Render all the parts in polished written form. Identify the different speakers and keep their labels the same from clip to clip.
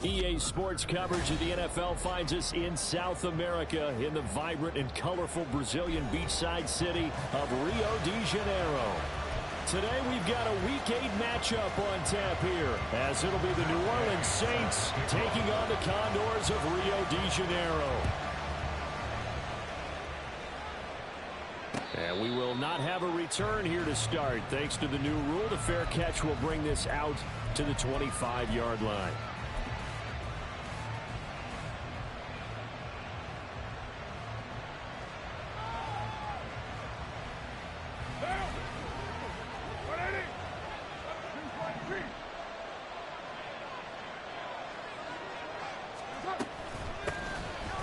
Speaker 1: EA Sports coverage of the NFL finds us in South America in the vibrant and colorful Brazilian beachside city of Rio de Janeiro. Today we've got a Week 8 matchup on tap here, as it'll be the New Orleans Saints taking on the Condors of Rio de Janeiro. And we will not have a return here to start. Thanks to the new rule, the fair catch will bring this out to the 25-yard line.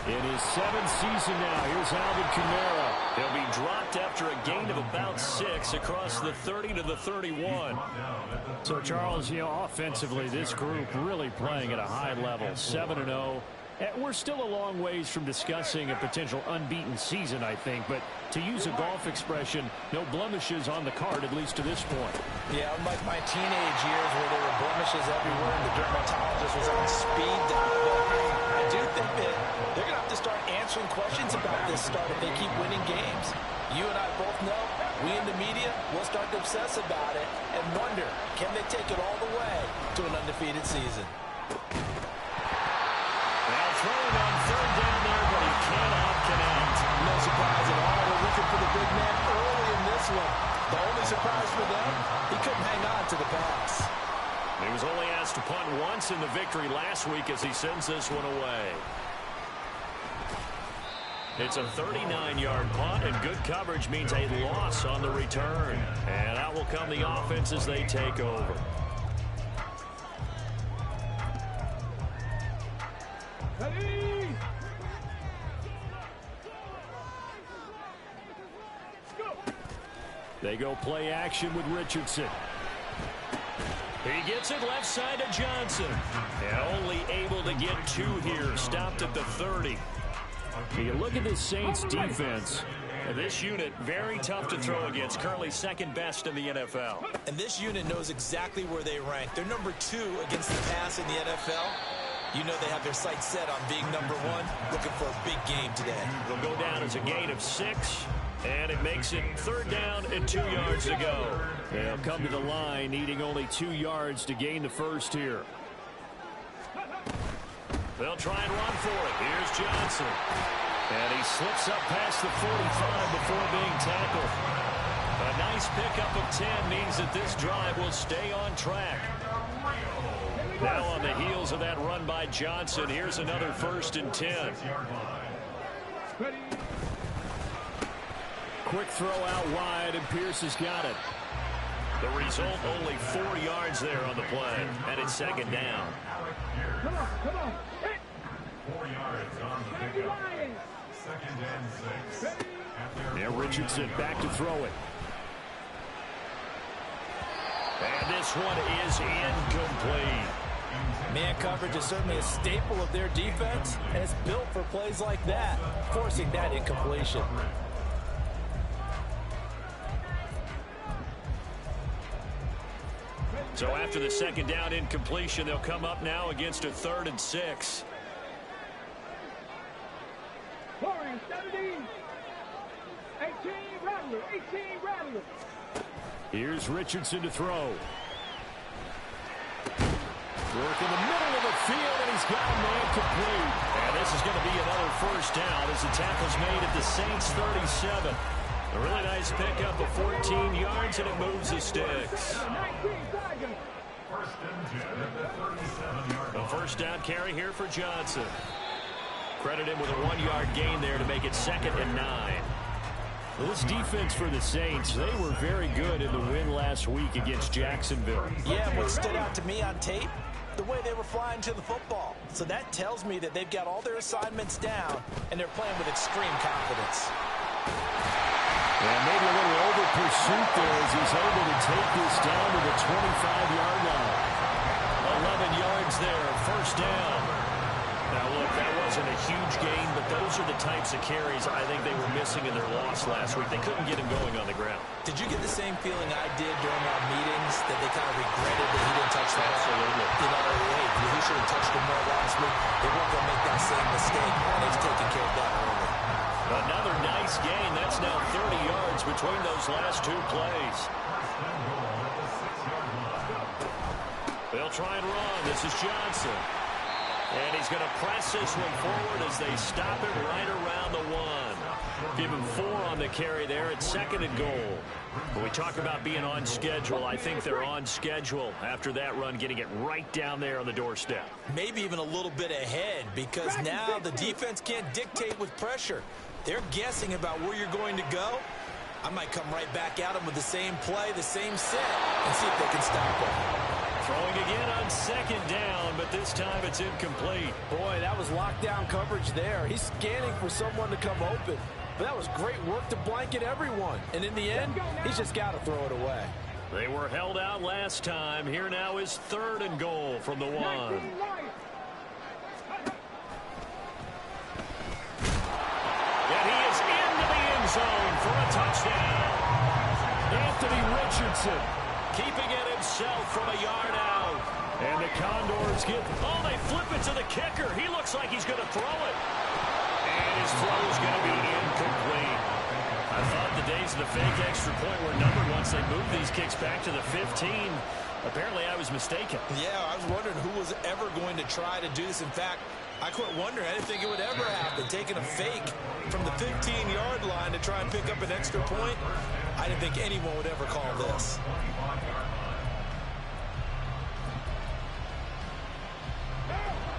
Speaker 1: In his seventh season now, here's Alvin Kamara. He'll be dropped after a gain of about 6 across the 30 to the 31. So, Charles, offensively, this group really playing at a high level, 7-0. We're still a long ways from discussing a potential unbeaten season, I think. But to use a golf expression, no blemishes on the card, at least to this point.
Speaker 2: Yeah, unlike my teenage years where there were blemishes everywhere and the dermatologist was on speed dial. But I do think that they're going to have to start answering questions about this start if they keep winning games. You and I both know, we in the media will start to obsess about it and wonder, can they take it all the way to an undefeated season?
Speaker 1: Throwing on third down there, but he cannot connect.
Speaker 2: No surprise at all. We're looking for the big man early in this one. The only surprise for them, he couldn't hang on to the pass.
Speaker 1: He was only asked to punt once in the victory last week as he sends this one away. It's a 39-yard punt, and good coverage means a loss on the return. And out will come the offense as they take over. They go play action with Richardson. He gets it left side to Johnson. And only able to get 2 here. Stopped at the 30. You look at the Saints defense. This unit, very tough to throw against. Currently second best in the NFL.
Speaker 2: And this unit knows exactly where they rank. They're number 2 against the pass in the NFL. You know they have their sights set on being number 1. Looking for a big game today.
Speaker 1: They'll go down as a gain of 6. And it makes it third down and 2 yards to go. They'll come to the line needing only 2 yards to gain the first here. They'll try and run for it. Here's Johnson. And he slips up past the 45 before being tackled. A nice pickup of 10 means that this drive will stay on track. Now on the heels of that run by Johnson, here's another 1st and 10. Quick throw out wide, and Pierce has got it. The result, only 4 yards there on the play, and it's second down.
Speaker 3: Come on.
Speaker 4: 4 yards on the pickup. 2nd and 6.
Speaker 1: Now Richardson back to throw it. And this one is incomplete.
Speaker 2: Man coverage is certainly a staple of their defense, and it's built for plays like that, forcing that incompletion.
Speaker 1: So after the second down incompletion, they'll come up now against a 3rd and 6.
Speaker 3: 17, 18, Rattler.
Speaker 1: Here's Richardson to throw. Work in the middle of the field, and he's got a man complete. And this is going to be another 1st down as the tackle's made at the Saints' 37. A really nice pickup of 14 yards, and it moves the sticks. A 1st down carry here for Johnson. Credit him with a 1-yard gain there to make it 2nd and 9. Well, this defense for the Saints, they were very good in the win last week against Jacksonville.
Speaker 2: Yeah, what stood out to me on tape, the way they were flying to the football. So that tells me that they've got all their assignments down, and they're playing with extreme confidence.
Speaker 1: And maybe a little over pursuit there as he's able to take this down to the 25-yard line. 11 yards there, 1st down. Now, look, that wasn't a huge gain, but those are the types of carries I think they were missing in their loss last week. They couldn't get him going on the ground.
Speaker 2: Did you get the same feeling I did during our meetings that that they kind of regretted that he didn't touch the ball.
Speaker 1: Absolutely.
Speaker 2: You know, hey, he should have touched him more last week. They weren't going to make that same mistake, and they've taken care of that early.
Speaker 1: Another nice gain. That's now 30 yards between those last two plays. They'll try and run. This is Johnson. And he's going to press this one forward as they stop it right around the one. Give him 4 on the carry there at 2nd and goal. When we talk about being on schedule, I think they're on schedule after that run, getting it right down there on the doorstep.
Speaker 2: Maybe even a little bit ahead, because now the defense can't dictate with pressure. They're guessing about where you're going to go. I might come right back at them with the same play, the same set, and see if they can stop it.
Speaker 1: Throwing again on 2nd down, but this time it's incomplete.
Speaker 5: Boy, that was lockdown coverage there. He's scanning for someone to come open. But that was great work to blanket everyone. And in the end, he's just got to throw it away.
Speaker 1: They were held out last time. Here now is 3rd and goal from the 1. And he is into the end zone for a touchdown. Anthony Richardson keeping it himself from a yard out. And the Condors get, they flip it to the kicker. He looks like he's going to throw it. And his throw is going to be incomplete. I thought the days of the fake extra point were numbered once they moved these kicks back to the 15. Apparently I was mistaken.
Speaker 2: Yeah, I was wondering who was ever going to try to do this. In fact, I quit wondering. I didn't think it would ever happen. Taking a fake from the 15-yard line to try and pick up an extra point. I didn't think anyone would ever call this.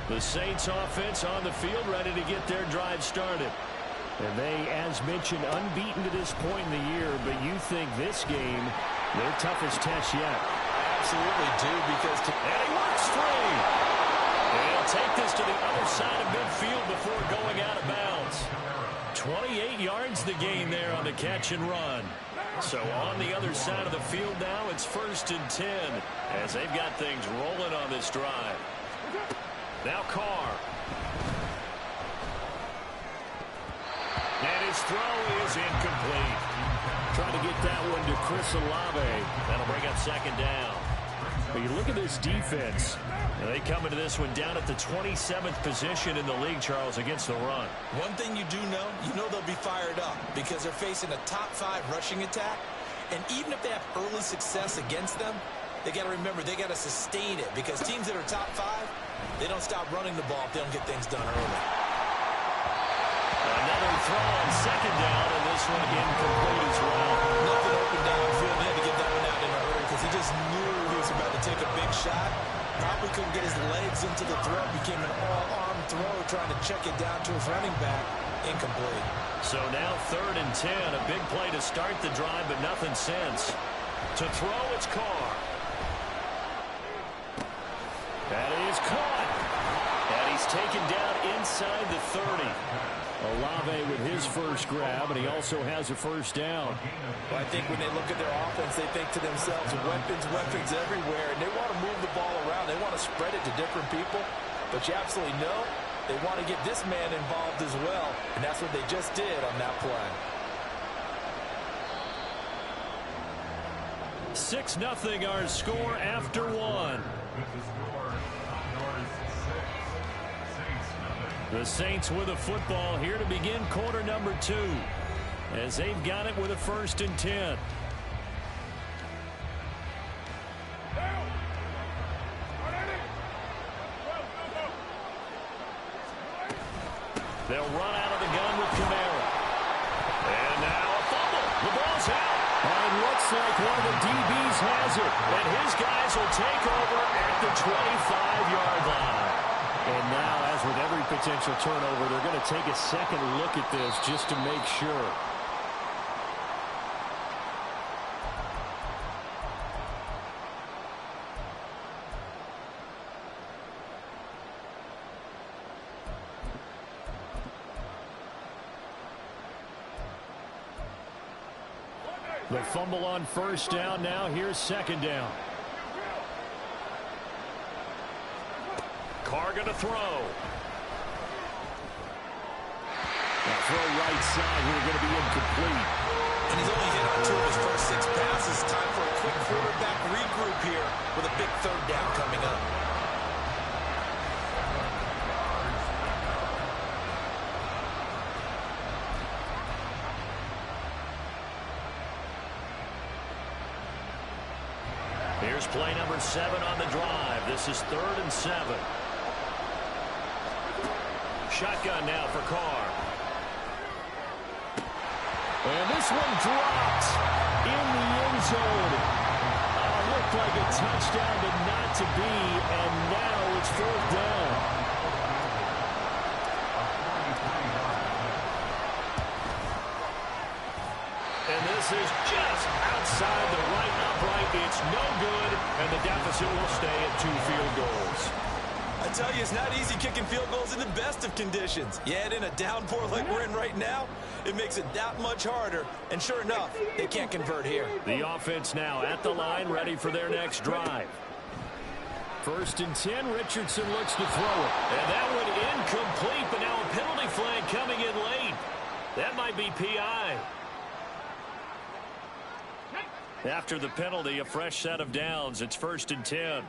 Speaker 1: The Saints offense on the field, ready to get their drive started. And they, as mentioned, unbeaten to this point in the year, but you think this game, their toughest test yet.
Speaker 2: I absolutely do, because...
Speaker 1: And he works free. And he'll take this to the other side of midfield before going out of bounds. 28 yards the gain there on the catch and run. So on the other side of the field now, it's 1st and 10 as they've got things rolling on this drive. Now Carr. And his throw is incomplete. Trying to get that one to Chris Olave. That'll bring up 2nd down. But you look at this defense. And they come into this one down at the 27th position in the league, Charles, against the run.
Speaker 2: One thing you do know, they'll be fired up because they're facing a top 5 rushing attack. And even if they have early success against them, they got to remember they got to sustain it, because teams that are top 5, they don't stop running the ball if they don't get things done early.
Speaker 1: Another throw on 2nd down, and this one incomplete as well.
Speaker 2: Nothing open downfield. He had to get that one out in a hurry because he just knew he was about to take a big shot. Probably couldn't get his legs into the throw. Became an all-arm throw, trying to check it down to his running back. Incomplete.
Speaker 1: So now 3rd and 10. A big play to start the drive, but nothing since. To throw, it's Carr. That is caught. And he's taken down inside the 30. Olave with his first grab, and he also has a 1st down.
Speaker 5: Well, I think when they look at their offense, they think to themselves, weapons everywhere, and they want to move the ball around. They want to spread it to different people, but you absolutely know they want to get this man involved as well, and that's what they just did on that play.
Speaker 1: 6-0 our score after 1. The Saints with a football here to begin quarter number 2, as they've got it with a 1st and 10. They'll run out of the gun with Kamara. And now a fumble. The ball's out. And it looks like one of the DBs has it. And his guys will take over at the 25-yard line. And now, as with every potential turnover, they're going to take a second look at this just to make sure. The fumble on 1st down. Now here's 2nd down. Carr going to throw. That throw right side here going to be incomplete.
Speaker 2: And he's only hit on 2 of his first 6 passes. Time for a quick quarterback regroup here. with a big third down coming up.
Speaker 1: Here's play number 7 on the drive. This is 3rd and 7. Shotgun now for Carr. And this one dropped in the end zone. Looked like a touchdown, but not to be, and now it's 4th down. And this is just outside the right upright. It's no good, and the deficit will stay at 2 field goals.
Speaker 2: I tell you, it's not easy kicking field goals in the best of conditions. You add in a downpour like we're in right now, it makes it that much harder. And sure enough, they can't convert here.
Speaker 1: The offense now at the line, ready for their next drive. 1st and 10, Richardson looks to throw it. And that one incomplete, but now a penalty flag coming in late. That might be PI. After the penalty, a fresh set of downs. It's 1st and 10.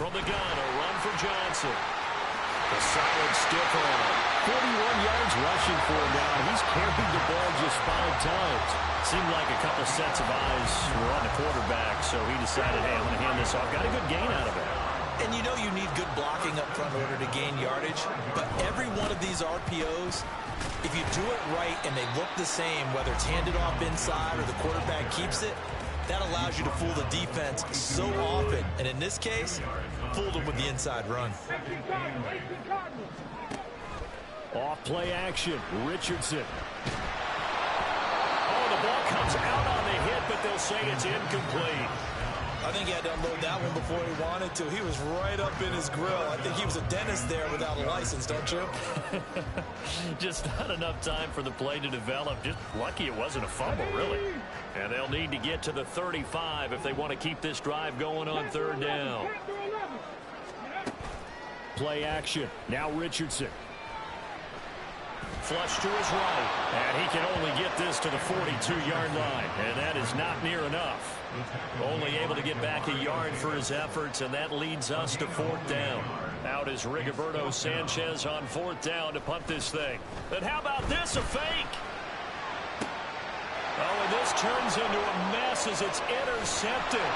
Speaker 1: From the gun, a run for Johnson. A solid stiff arm. 41 yards rushing for him now. He's carried the ball just 5 times. Seemed like a couple sets of eyes were on the quarterback, so he decided, hey, I'm going to hand this off. Got a good gain out of it.
Speaker 2: And you know you need good blocking up front in order to gain yardage, but every one of these RPOs, if you do it right and they look the same, whether it's handed off inside or the quarterback keeps it, that allows you to fool the defense so often. And in this case, fooled them with the inside run.
Speaker 1: Off play action. Richardson. Oh, the ball comes out on the hit, but they'll say it's incomplete.
Speaker 2: I think he had to unload that one before he wanted to. He was right up in his grill. I think he was a dentist there without a license, don't you?
Speaker 1: Just not enough time for the play to develop. Just lucky it wasn't a fumble, really. And they'll need to get to the 35 if they want to keep this drive going on 3rd down. Play action. Now Richardson. Flush to his right. And he can only get this to the 42-yard line. And that is not near enough. Only able to get back a yard for his efforts, and that leads us to 4th down. Out is Rigoberto Sanchez on 4th down to punt this thing. But how about this, a fake? Oh, and this turns into a mess as it's intercepted.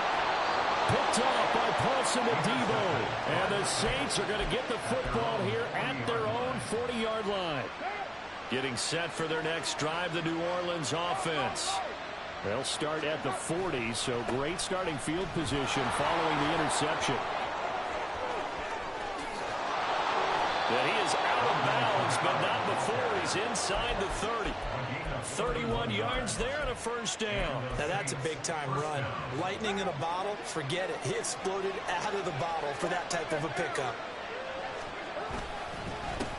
Speaker 1: Picked off by Paulson Adebo. And the Saints are going to get the football here at their own 40-yard line. Getting set for their next drive, the New Orleans offense. They'll start at the 40, so great starting field position following the interception. And he is out of bounds, but not before he's inside the 30. 31 yards there and a 1st down.
Speaker 2: Now that's a big-time run. Lightning in a bottle, forget it. He exploded out of the bottle for that type of a pickup.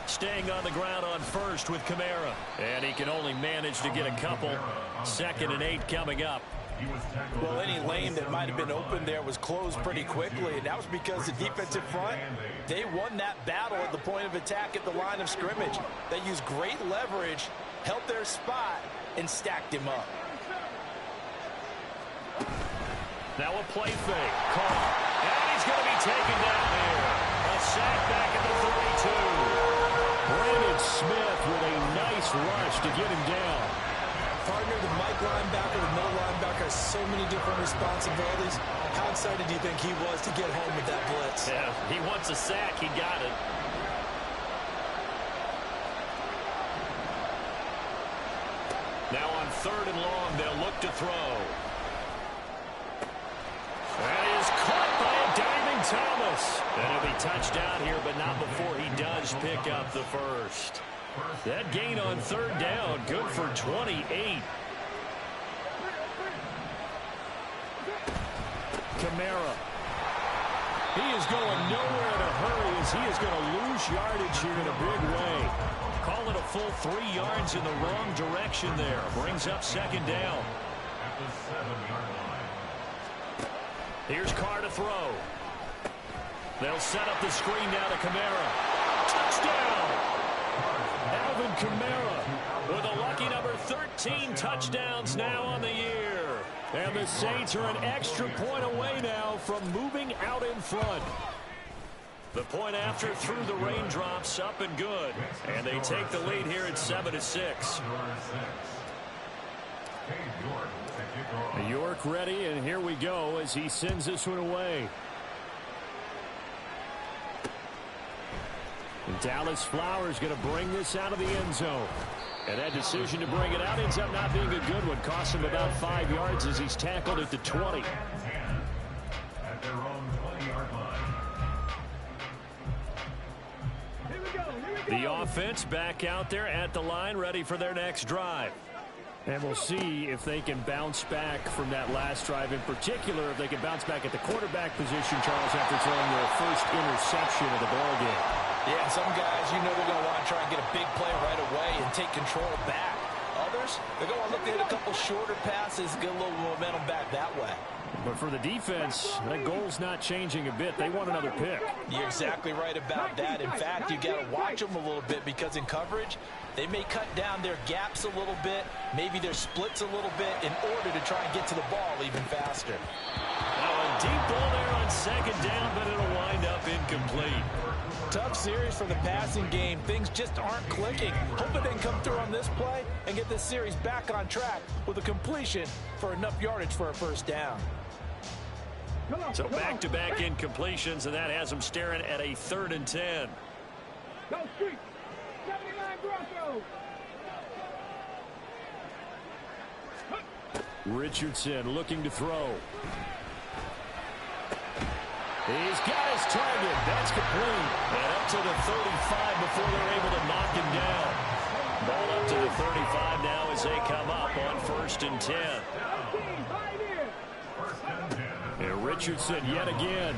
Speaker 1: Staying on the ground on 1st with Kamara. And he can only manage to get a couple. 2nd and 8 coming up.
Speaker 2: Well, any lane that might have been open there was closed pretty quickly, and that was because the defensive front, they won that battle at the point of attack at the line of scrimmage. They used great leverage, held their spot, and stacked him up.
Speaker 1: Now a play fake. Carr. And he's going to be taken down there. A sack back at the 32. Brandon Smith with a nice rush to get him down.
Speaker 2: Partner, the Mike linebacker, the middle linebacker has so many different responsibilities. How excited do you think he was to get home with that blitz?
Speaker 1: Yeah, he wants a sack. He got it. Now on 3rd and long, they'll look to throw. That is caught by a diving Thomas. And he'll be touched down here, but not before he does pick up the 1st. That gain on 3rd down, good for 28. Kamara. He is going nowhere in a hurry as he is going to lose yardage here in a big way. Call it a full 3 yards in the wrong direction there. Brings up 2nd down. Here's Carr to throw. They'll set up the screen now to Kamara. Touchdown! Alvin Kamara with a lucky number 13 touchdowns now on the year. And the Saints are an extra point away now from moving out in front. The point after through the raindrops, up and good. And they take the lead here at 7-6. York ready, and here we go as he sends this one away. And Dallas Flowers going to bring this out of the end zone. And that decision to bring it out ends up not being a good one. Costs him about 5 yards as he's tackled at the 20.
Speaker 4: At their own 20-yard line.
Speaker 1: The offense back out there at the line, ready for their next drive. And we'll see if they can bounce back from that last drive, in particular if they can bounce back at the quarterback position, Charles, after throwing their first interception of the ballgame.
Speaker 2: Yeah, some guys, you know they're going to want to try and get a big play right away and take control back. Others, they're going to look to hit a couple shorter passes, get a little momentum back that way.
Speaker 1: But for the defense, that goal's not changing a bit. They want another pick.
Speaker 2: You're exactly right about that. In fact, you got to watch them a little bit because in coverage, they may cut down their gaps a little bit, maybe their splits a little bit in order to try and get to the ball even faster.
Speaker 1: Now a deep ball there on second down, but it'll wind up incomplete.
Speaker 2: Tough series for the passing game. Things just aren't clicking. Hoping they can come through on this play and get this series back on track with a completion for enough yardage for a first down.
Speaker 1: So back-to-back incompletions, and that has them staring at a 3rd and 10.
Speaker 3: Go street. 79 Broncos.
Speaker 1: Richardson looking to throw. He's got his target. That's complete. And up to the 35 before they're able to knock him down. Ball up to the 35 now as they come up on 1st and 10. And Richardson yet again.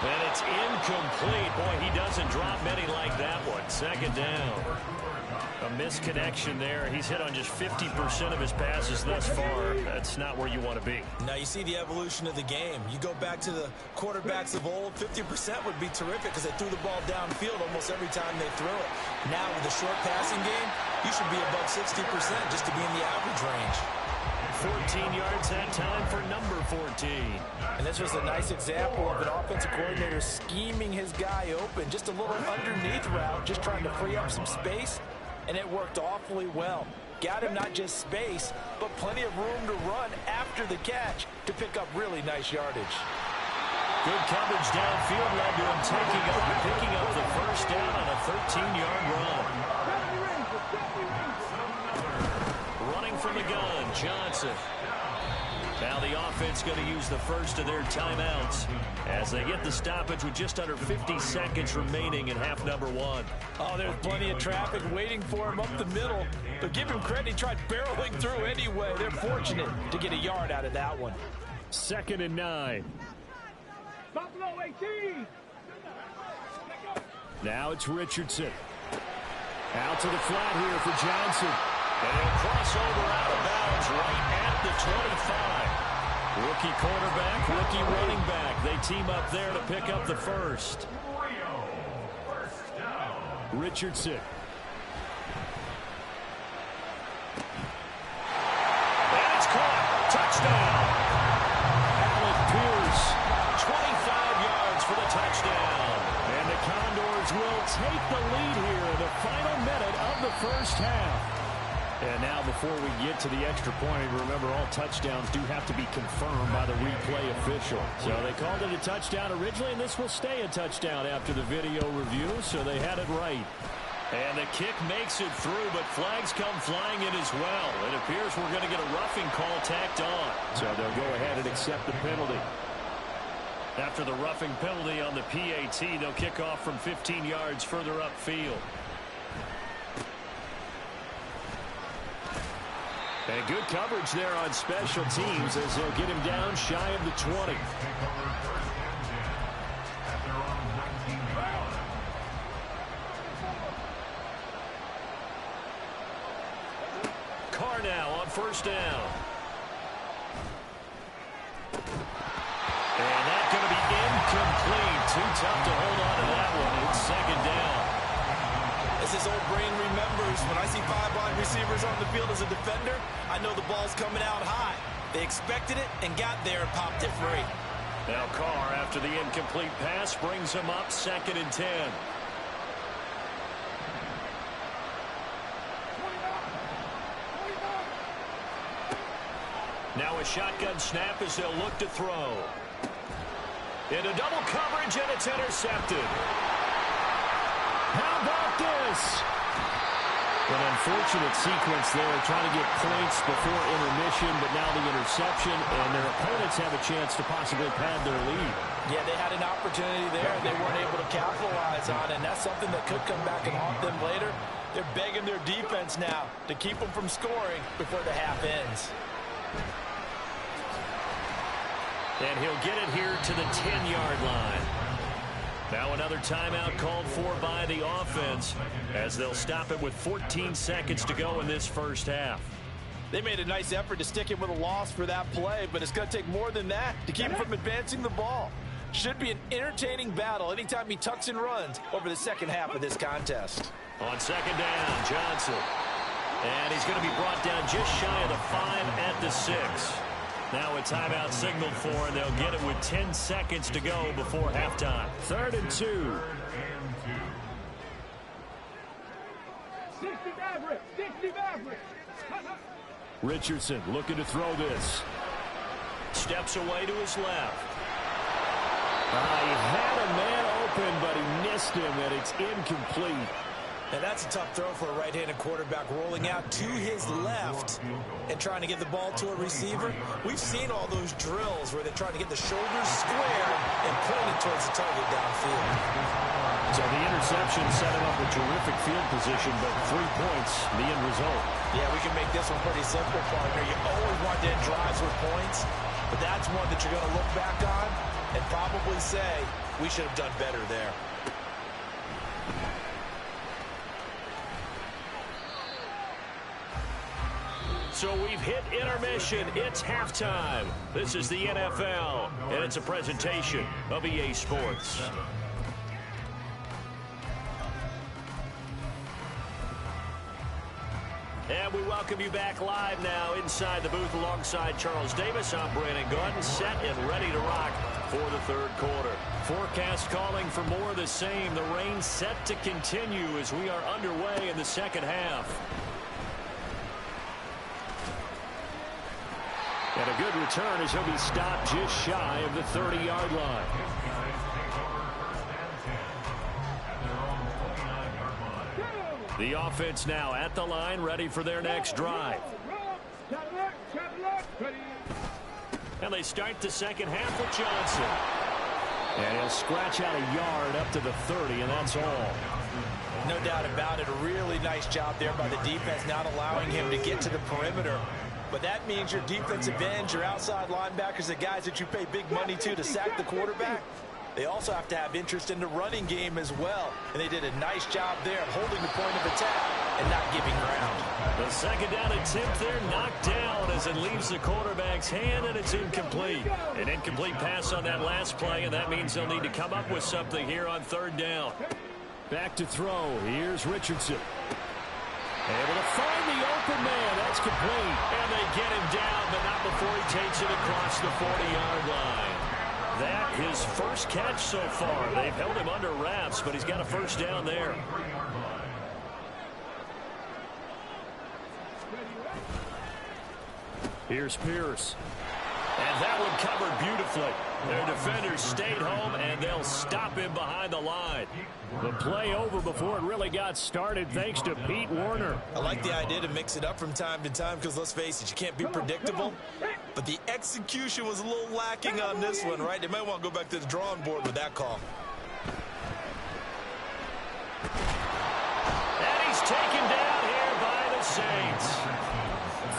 Speaker 1: And it's incomplete. Boy, he doesn't drop many like that one. 2nd down. A misconnection there. He's hit on just 50% of his passes thus far. That's not where you want to be.
Speaker 5: Now you see the evolution of the game. You go back to the quarterbacks of old, 50% would be terrific because they threw the ball downfield almost every time they threw it. Now with the short passing game, you should be above 60% just to be in the average range.
Speaker 1: 14 yards that time for number 14.
Speaker 2: And this was a nice example of an offensive coordinator scheming his guy open. Just a little underneath route, just trying to free up some space. And it worked awfully well. Got him not just space, but plenty of room to run after the catch to pick up really nice yardage.
Speaker 1: Good coverage downfield led to him picking up the first down on a 13-yard run. Running from the gun, Johnson. Now the offense going to use the first of their timeouts as they get the stoppage with just under 50 seconds remaining in half number 1.
Speaker 2: Oh, there's plenty of traffic waiting for him up the middle. But give him credit, he tried barreling through anyway. They're fortunate to get a yard out of that one.
Speaker 1: 2nd and 9.
Speaker 3: Buffalo 18.
Speaker 1: Now it's Richardson. Out to the flat here for Johnson. And he'll cross over out of bounds right at the 25. Rookie quarterback, rookie running back. They team up there to pick up the first. Richardson. And it's caught. Touchdown. Alec Pierce, 25 yards for the touchdown. And the Condors will take the lead here in the final minute of the first half. And now before we get to the extra point, remember all touchdowns do have to be confirmed by the replay official. So they called it a touchdown originally, and this will stay a touchdown after the video review, so they had it right. And the kick makes it through, but flags come flying in as well. It appears we're going to get a roughing call tacked on. So they'll go ahead and accept the penalty. After the roughing penalty on the PAT, they'll kick off from 15 yards further upfield. And good coverage there on special teams as they'll get him down shy of the 20. Carr now on 1st down. And that's going to be incomplete. Too tough to hold on to that one. It's 2nd down.
Speaker 5: As his old brain remembers, when I see 5 wide receivers on the field as a defender, I know the ball's coming out high.
Speaker 2: They expected it and got there and popped it free.
Speaker 1: Now Carr, after the incomplete pass, brings him up 2nd and 10. Now a shotgun snap as they'll look to throw. Into double coverage, and it's intercepted. How about this? An unfortunate sequence there, trying to get points before intermission, but now the interception, and their opponents have a chance to possibly pad their lead.
Speaker 2: Yeah, they had an opportunity there, and they weren't able to capitalize on it, and that's something that could come back and haunt them later. They're begging their defense now to keep them from scoring before the half ends.
Speaker 1: And he'll get it here to the 10-yard line. Now another timeout called for by the offense as they'll stop it with 14 seconds to go in this first half.
Speaker 2: They made a nice effort to stick him with a loss for that play, but it's going to take more than that to keep him from advancing the ball. Should be an entertaining battle anytime he tucks and runs over the second half of this contest.
Speaker 1: On 2nd down, Johnson. And he's going to be brought down just shy of the 5 at the 6. Now a timeout signaled for, and they'll get it with 10 seconds to go before halftime. 3rd and 2.
Speaker 3: 60 Maverick, 60 Maverick.
Speaker 1: Richardson looking to throw this. Steps away to his left. He had a man open, but he missed him, and it's incomplete.
Speaker 2: And that's a tough throw for a right-handed quarterback, rolling out to his left and trying to get the ball to a receiver. We've seen all those drills where they're trying to get the shoulders square and point it towards the target downfield.
Speaker 1: So the interception set him up with terrific field position, but 3 points, the end result.
Speaker 2: Yeah, we can make this one pretty simple, partner. You always want to end drives with points, but that's one that you're going to look back on and probably say, we should have done better there.
Speaker 1: So we've hit intermission. It's halftime. This is the NFL, and it's a presentation of EA Sports. And we welcome you back live now inside the booth alongside Charles Davis. I'm Brandon Gordon, set and ready to rock for the 3rd quarter. Forecast calling for more of the same. The rain set to continue as we are underway in the second half. And a good return as he'll be stopped just shy of the 30-yard line. The offense now at the line, ready for their next drive. And they start the second half with Johnson. And he'll scratch out a yard up to the 30, and that's all.
Speaker 2: No doubt about it. A really nice job there by the defense, not allowing him to get to the perimeter. But that means your defensive ends, your outside linebackers, the guys that you pay big money to sack the quarterback, they also have to have interest in the running game as well. And they did a nice job there of holding the point of attack and not giving ground.
Speaker 1: The second down attempt there knocked down as it leaves the quarterback's hand, and it's incomplete. An incomplete pass on that last play, and that means they'll need to come up with something here on 3rd down. Back to throw. Here's Richardson. Able to find the open man. That's complete. And they get him down, but not before he takes it across the 40-yard line. That his first catch so far. They've held him under wraps, but he's got a first down there. Here's Pierce. And that one covered beautifully. Their defenders stayed home, and they'll stop him behind the line. The play over before it really got started thanks to Pete Werner.
Speaker 2: I like the idea to mix it up from time to time because, let's face it, you can't be predictable. But the execution was a little lacking on this one, right? They might want to go back to the drawing board with that call.
Speaker 1: And he's taken down here by the Saints.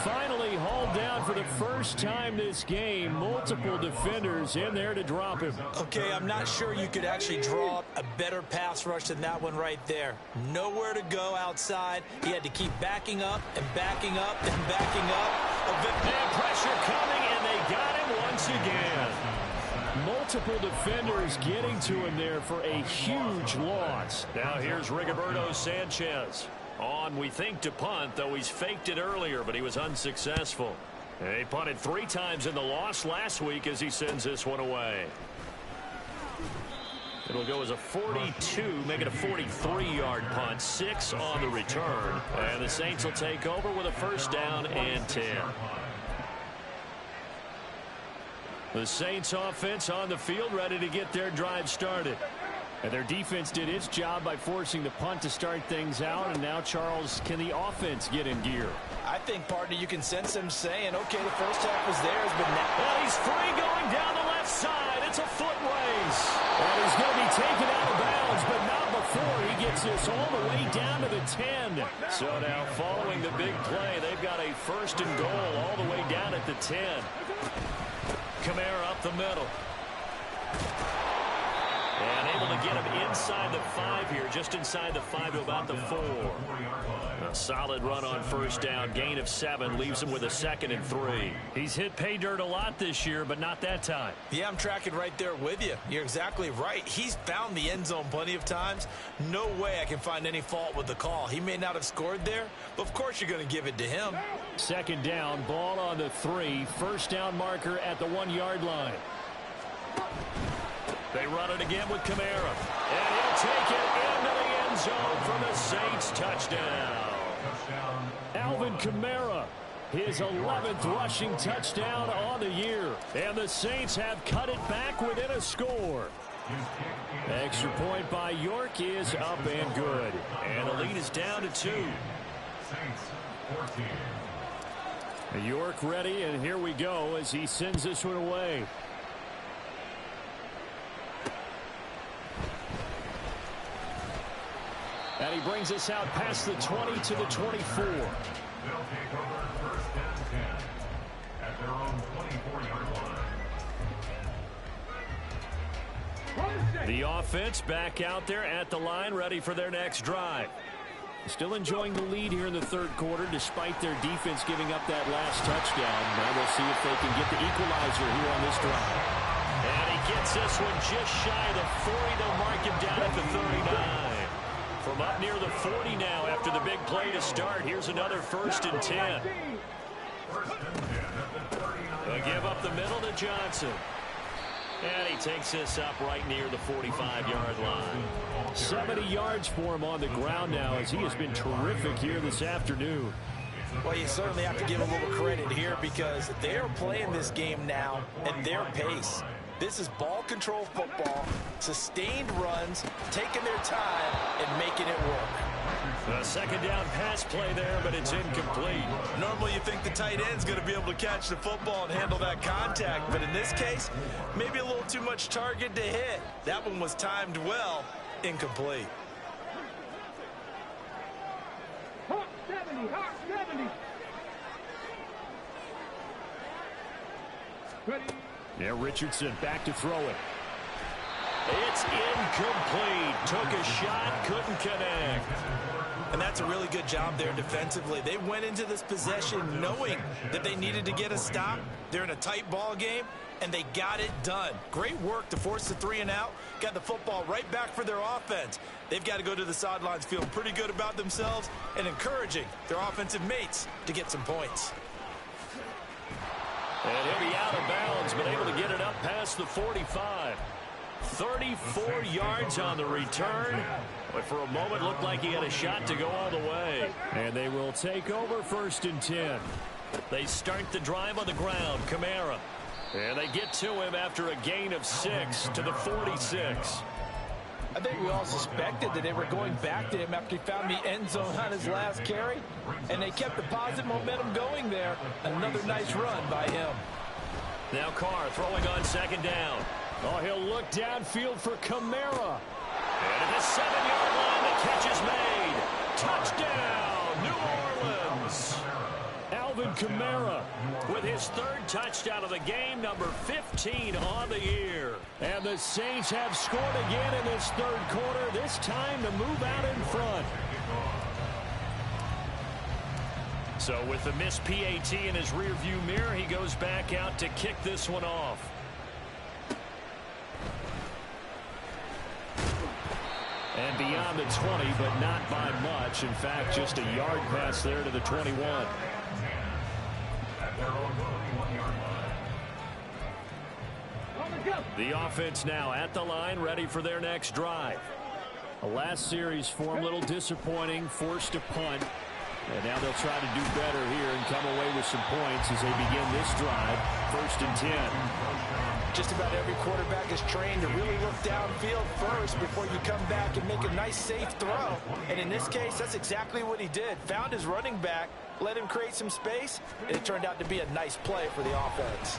Speaker 1: Finally hauled down for the first time this game. Multiple defenders in there to drop him.
Speaker 2: Okay, I'm not sure you could actually draw up a better pass rush than that one right there. Nowhere to go outside. He had to keep backing up and backing up and backing up.
Speaker 1: And pressure coming, and they got him once again. Multiple defenders getting to him there for a huge loss. Now here's Rigoberto Sanchez. On, we think, to punt, though he's faked it earlier, but he was unsuccessful. They punted 3 times in the loss last week as he sends this one away. It'll go as a 42, make it a 43-yard punt, 6 on the return. And the Saints will take over with a first down and 10. The Saints offense on the field, ready to get their drive started. And their defense did its job by forcing the punt to start things out. And now, Charles, can the offense get in gear?
Speaker 2: I think, partner, you can sense him saying, okay, the first half was theirs, but now...
Speaker 1: Well, he's free going down the left side. It's a foot race. And he's going to be taken out of bounds, but not before he gets this all the way down to the 10. So now, following the big play, they've got a first and goal all the way down at the 10. Kamara up the middle. And able to get him inside the 5 here, just inside the 5 to about the 4. A solid run on first down, gain of 7, leaves him with a 2nd and 3. He's hit pay dirt a lot this year, but not that time.
Speaker 2: Yeah, I'm tracking right there with you. You're exactly right. He's found the end zone plenty of times. No way I can find any fault with the call. He may not have scored there, but of course you're going to give it to him.
Speaker 1: 2nd down, ball on the 3, first down marker at the 1-yard line. They run it again with Kamara. And he'll take it into the end zone for the Saints touchdown. Alvin Kamara, his 11th rushing touchdown on the year. And the Saints have cut it back within a score. Extra point by York is up and good. And the lead is down to 2. York ready, and here we go as he sends this one away. And he brings us out past the 20 to the 24.
Speaker 4: They'll take over first and 10 at their own 24-yard line.
Speaker 1: The offense back out there at the line, ready for their next drive. Still enjoying the lead here in the 3rd quarter, despite their defense giving up that last touchdown. Now we'll see if they can get the equalizer here on this drive. And he gets this one just shy of the 40. They'll mark him down at the 39. From up near the 40 now after the big play to start. Here's another 1st and 10. They'll give up the middle to Johnson. And he takes this up right near the 45-yard line. 70 yards for him on the ground now as he has been terrific here this afternoon.
Speaker 2: Well, you certainly have to give a little credit here because they are playing this game now at their pace. This is ball control football, sustained runs, taking their time, and making it work.
Speaker 1: A 2nd down pass play there, but it's incomplete.
Speaker 2: Normally you think the tight end's going to be able to catch the football and handle that contact, but in this case, maybe a little too much target to hit. That one was timed well, incomplete.
Speaker 3: Hawk 70, Hawk 70. Ready.
Speaker 1: Yeah, Richardson back to throw it. It's incomplete. Took a shot, couldn't connect.
Speaker 2: And that's a really good job there defensively. They went into this possession knowing that they needed to get a stop. They're in a tight ball game, and they got it done. Great work to force the 3 and out. Got the football right back for their offense. They've got to go to the sidelines feeling pretty good about themselves and encouraging their offensive mates to get some points.
Speaker 1: And he'll be out of bounds, but able to get it up past the 45. 34 yards on the return. But for a moment, looked like he had a shot to go all the way. And they will take over 1st and 10. They start the drive on the ground. Kamara. And they get to him after a gain of 6 to the 46.
Speaker 2: I think we all suspected that they were going back to him after he found the end zone on his last carry, and they kept the positive momentum going there. Another nice run by him.
Speaker 1: Now Carr throwing on 2nd down. Oh, he'll look downfield for Kamara. And at the 7-yard line, the catch is made. Touchdown, New Orleans. Alvin Kamara with his 3rd touchdown of the game, number 15 on the year. And the Saints have scored again in this 3rd quarter, this time to move out in front. So with the missed PAT in his rearview mirror, he goes back out to kick this one off. And beyond the 20, but not by much. In fact, just a yard pass there to the 21.
Speaker 4: At their own
Speaker 1: The offense now at the line, ready for their next drive. The last series form a little disappointing, forced a punt. And now they'll try to do better here and come away with some points as they begin this drive. 1st and 10.
Speaker 2: Just about every quarterback is trained to really look downfield first before you come back and make a nice, safe throw. And in this case, that's exactly what he did. Found his running back, let him create some space, and it turned out to be a nice play for the offense.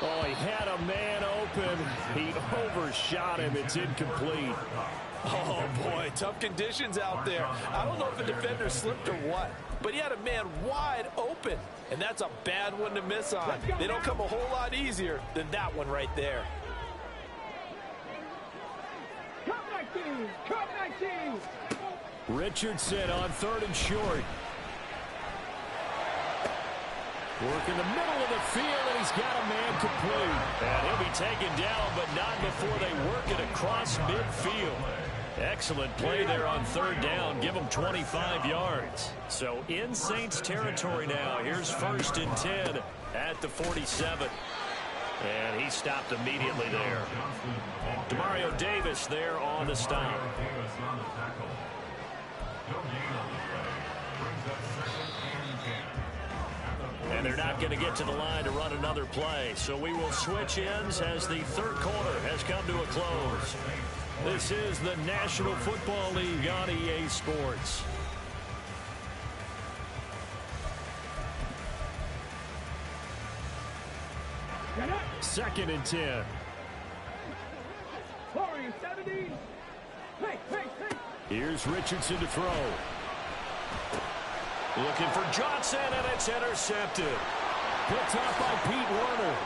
Speaker 1: Oh, he had a man open. He overshot him. It's incomplete.
Speaker 5: Oh, boy, tough conditions out there. I don't know if a defender slipped or what, but he had a man wide open, and that's a bad one to miss on. They don't come a whole lot easier than that one right there.
Speaker 3: Come 19! Come 19!
Speaker 1: Richardson on 3rd and short. Work in the middle of the field, and he's got a man complete. And he'll be taken down, but not before they work it across midfield. Excellent play there on 3rd down. Give them 25 yards. So in Saints territory now. Here's 1st and 10 at the 47. And he stopped immediately there. Demario Davis there on the stop. And they're not going to get to the line to run another play. So we will switch ends as the 3rd quarter has come to a close. This is the National Football League on EA Sports. Second and 10.
Speaker 3: 40, 70. Hey.
Speaker 1: Here's Richardson to throw. Looking for Johnson, and it's intercepted. Picked off by Pete Werner.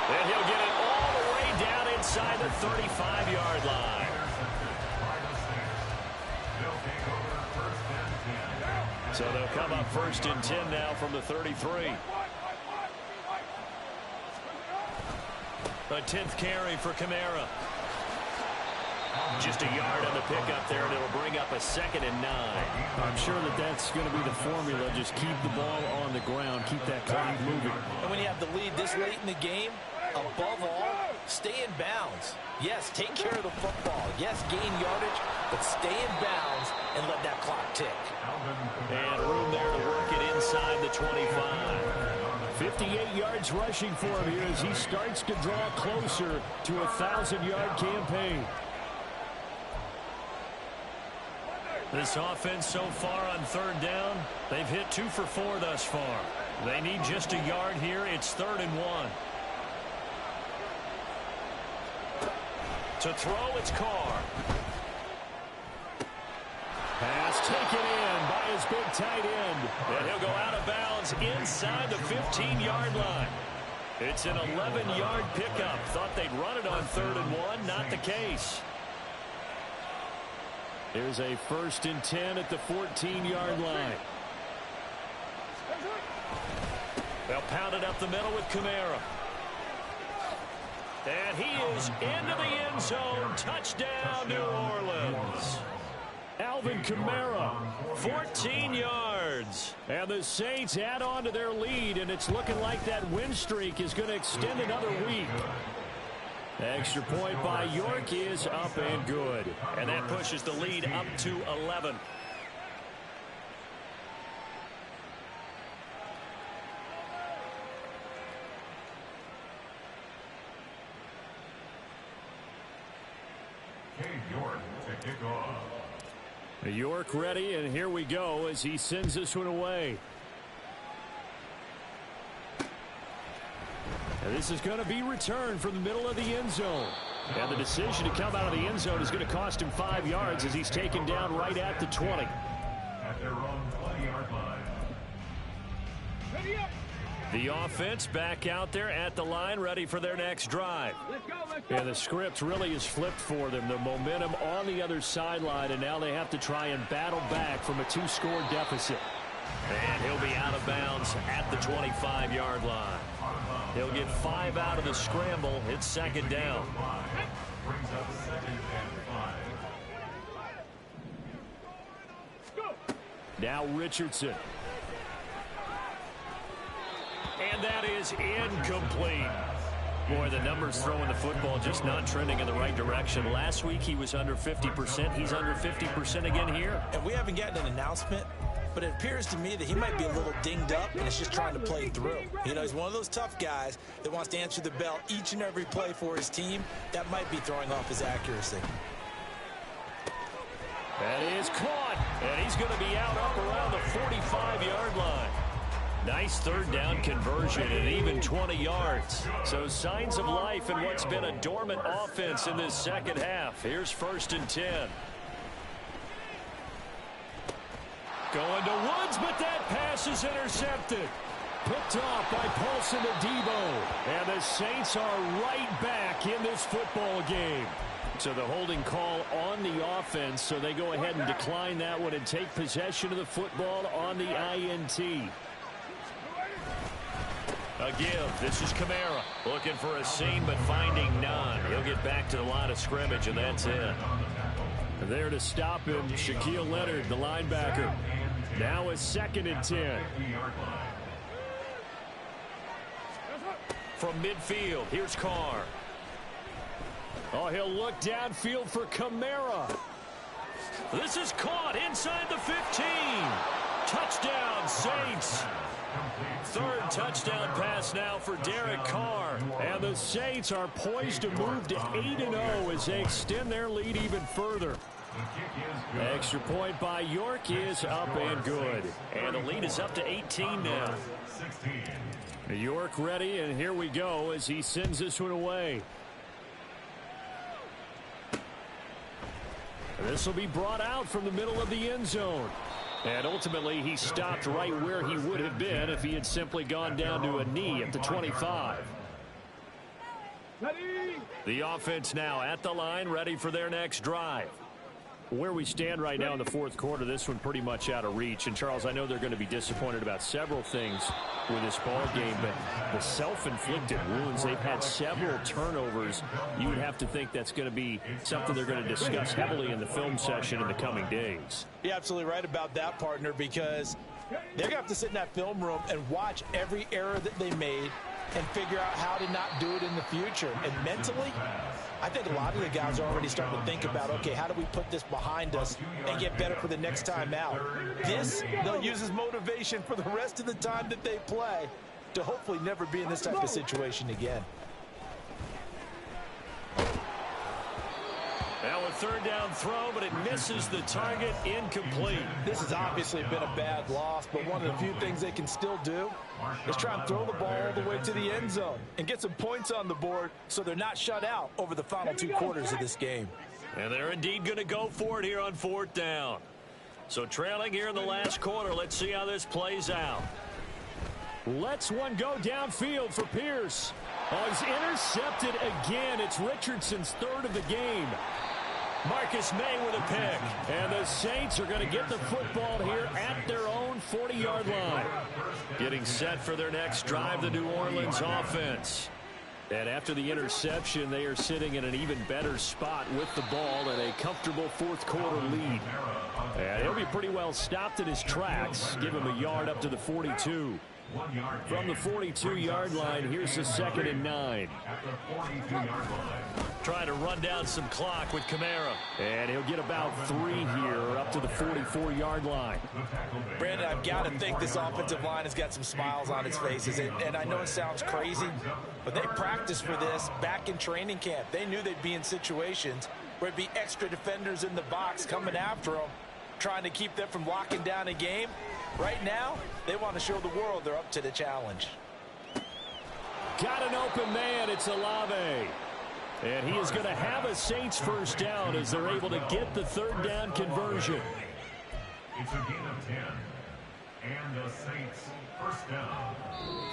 Speaker 1: And he'll get it all the way down inside the 35-yard line. So they'll come up 1st and 10 now from the 33. A 10th carry for Kamara. Just a yard on the pickup there, and it'll bring up a 2nd and 9. I'm sure that's going to be the formula. Just keep the ball on the ground, keep that clock moving.
Speaker 2: And when you have the lead this late in the game, above all, stay in bounds. Yes, take care of the football. Yes, gain yardage, but stay in bounds and let that clock tick.
Speaker 1: And room there to work it inside the 25. 58 yards rushing for him here as he starts to draw closer to a 1,000-yard campaign. This offense so far on 3rd down, they've hit 2 for 4 thus far. They need just a yard here. It's 3rd and 1. To throw, it's Carr. Pass taken in by his big tight end. And he'll go out of bounds inside the 15-yard line. It's an 11-yard pickup. Thought they'd run it on 3rd and 1. Not the case. Here's a 1st and 10 at the 14-yard line. They'll pound it up the middle with Kamara. And he is into the end zone. Touchdown, New Orleans. Alvin Kamara, 14 yards. And the Saints add on to their lead, and it's looking like that win streak is going to extend another week. Extra point by York is up and good. And that pushes the lead up to 11.
Speaker 4: York to kick off.
Speaker 1: York ready, and here we go as he sends this one away. And this is going to be returned from the middle of the end zone. And the decision to come out of the end zone is going to cost him 5 yards as he's taken down right at the 20.
Speaker 4: At their own 20-yard line.
Speaker 3: Ready up.
Speaker 1: The offense back out there at the line, ready for their next drive.
Speaker 3: Let's go.
Speaker 1: And the script really is flipped for them. The momentum on the other sideline, and now they have to try and battle back from a 2-score deficit. And he'll be out of bounds at the 25-yard line. He'll get 5 out of the scramble. It's 2nd down.
Speaker 4: Brings up 2nd and 5.
Speaker 1: Now Richardson. And that is incomplete. Boy, the numbers throwing the football just not trending in the right direction. Last week he was under 50%. He's under 50% again here.
Speaker 2: And we haven't gotten an announcement, but it appears to me that he might be a little dinged up and is just trying to play through. You know, he's one of those tough guys that wants to answer the bell each and every play for his team. That might be throwing off his accuracy.
Speaker 1: That is caught, and he's going to be out up around the 45-yard line. Nice third down conversion and even 20 yards. So signs of life in what's been a dormant offense in this second half. Here's 1st and 10. Going to Woods, but that pass is intercepted. Picked off by Paulson Adebo. And the Saints are right back in this football game. So the holding call on the offense, so they go ahead and decline that one and take possession of the football on the INT. A give. This is Kamara. Looking for a seam, but finding none. He'll get back to the line of scrimmage, and that's it. There to stop him, Shaquille Leonard, the linebacker. Now a 2nd and 10. From midfield, here's Carr. Oh, he'll look downfield for Kamara. This is caught inside the 15. Touchdown, Saints. 3rd touchdown pass now for Derek Carr. And the Saints are poised to move to 8-0 as they extend their lead even further. Extra point by York is up and good. And the lead is up to 18 now. York ready, and here we go as he sends this one away. This will be brought out from the middle of the end zone. And ultimately, he stopped right where he would have been if he had simply gone down to a knee at the 25. The offense now at the line, ready for their next drive. Where we stand right now in the 4th quarter, this one pretty much out of reach. And, Charles, I know they're going to be disappointed about several things with this ball game, but the self-inflicted wounds, they've had several turnovers. You would have to think that's going to be something they're going to discuss heavily in the film session in the coming days.
Speaker 2: You're absolutely right about that, partner, because they're going to have to sit in that film room and watch every error that they made and figure out how to not do it in the future. And mentally, I think a lot of the guys are already starting to think about, okay, how do we put this behind us and get better for the next time out? This, they'll use as motivation for the rest of the time that they play to hopefully never be in this type of situation again.
Speaker 1: Now a 3rd down throw, but it misses the target, incomplete.
Speaker 2: This has obviously been a bad loss, but one of the few things they can still do is try and throw the ball all the way to the end zone and get some points on the board so they're not shut out over the final 2 quarters of this game.
Speaker 1: And they're indeed going to go for it here on 4th down. So trailing here in the last quarter, let's see how this plays out. Lets one go downfield for Pierce. Oh, he's intercepted again. It's Richardson's 3rd of the game. Marcus May with a pick. And the Saints are going to get the football here at their own 40-yard line. Getting set for their next drive, the New Orleans offense. And after the interception, they are sitting in an even better spot with the ball and a comfortable 4th quarter lead. And he'll be pretty well stopped in his tracks. Give him a yard up to the 42. From the 42-yard line, here's the 2nd and 9. Trying to run down some clock with Kamara. And he'll get about 3 here up to the 44-yard line.
Speaker 2: Brandon, I've got to think this offensive line has got some smiles on its faces. And I know it sounds crazy, but they practiced for this back in training camp. They knew they'd be in situations where it'd be extra defenders in the box coming after them, trying to keep them from locking down a game. Right now, they want to show the world they're up to the challenge.
Speaker 1: Got an open man. It's Olave. And he is going to have a Saints 1st down as they're able to get the 3rd down conversion.
Speaker 4: It's a gain of 10. And the Saints 1st down.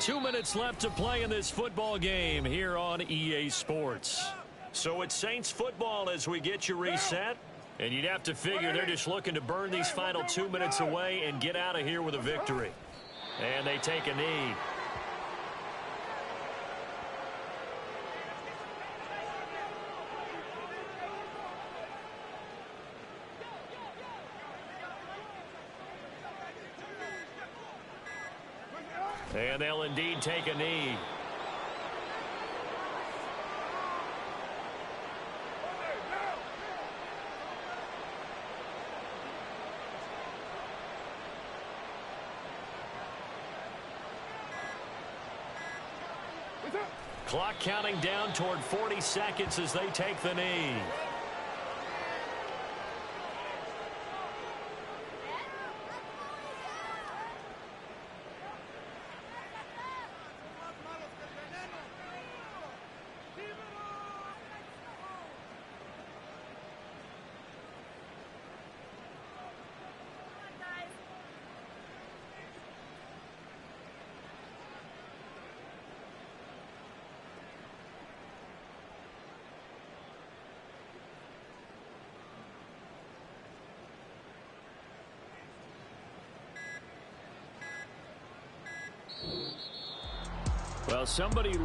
Speaker 1: 2 minutes left to play in this football game here on EA Sports. So it's Saints football as we get you reset. And you'd have to figure they're just looking to burn these final 2 minutes away and get out of here with a victory. And they take a knee. And they'll indeed take a knee. Clock counting down toward 40 seconds as they take the knee. Well, somebody